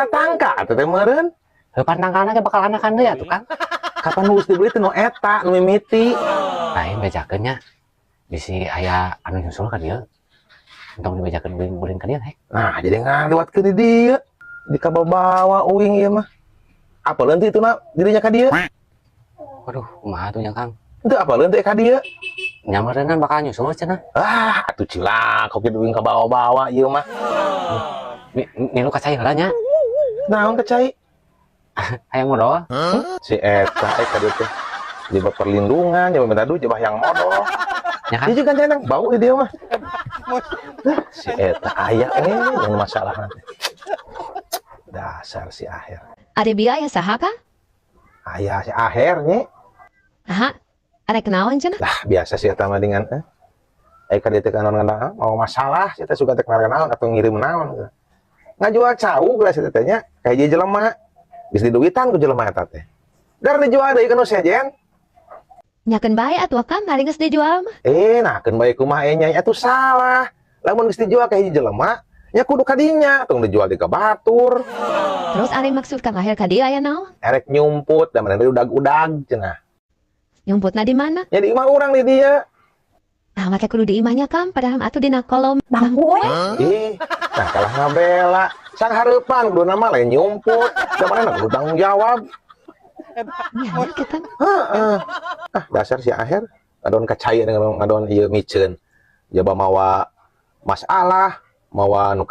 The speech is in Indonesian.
satangka atuh teh meureun. Heuh pantangkalna ge bakal anakan deui atuh Kang. Kapan nu geus dibeli teh nu eta nu mimiti. Lain bejakeun nya. Bisi aya anu nyusul ka dieu. Entong dibejakeun beuling ka dieu hek. Nah, jadi ngaliwatkeun di dieu. Di kabawa uing ieu mah. Apaleun teh ituna dirinya ka dieu? Waduh, kumaha atuh nya Kang? Henteu apaleun teh ka dieu. Nya meureunna bakal nyusul cenah. Ah, atuh cilak kopi uing ka bawa-bawa ieu mah. Milu kacai heula nya. Naon kecai? Hayang modal. Si eta ka dieu teh. Di perlindungan, coba minta duit, coba yang modal. Ya kan? Dia juga jangan bau di dia mah. Si eta aya yang masalah nanti. Dasar si Aher. Ada biaya saha ka? Aya si Ahernya. Aha, ada kenaon cenah? Lah biasa si eta mah dengan ka dieu teh kana mau masalah, si eta suka teh naon atau ngirim naon. Ngajual cau geus si eta nya, ka hiji jelema. Geus diduitan ku jelema eta teh. Dar dijual deui kana sejen. Nyakeun bae atuh Kang, hari geus dijual mah. Nah keun bae kumaha nya atuh salah. Lamun geus dijual ka hiji jelema, nya kudu ka dinya, tong dijual di ka batur. Terus ari maksud Kang Aher ka dieu aya naon? Erek nyumput da mana udag-udag cenah. Nyumputna di mana? Nya di imah urang di dieu. Ah, make kudu di imahnya Kang, padahal atuh dina kolom Nah kalah ngabela. Sang hareupan kudu nama lain nyumput. Da mana kudu tanggung jawab. Nya kita. Heeh. Ah dasar si Aher ngadon kacaya dengan ngadon ieu miceun. Jaba mawa masalah, mawa nu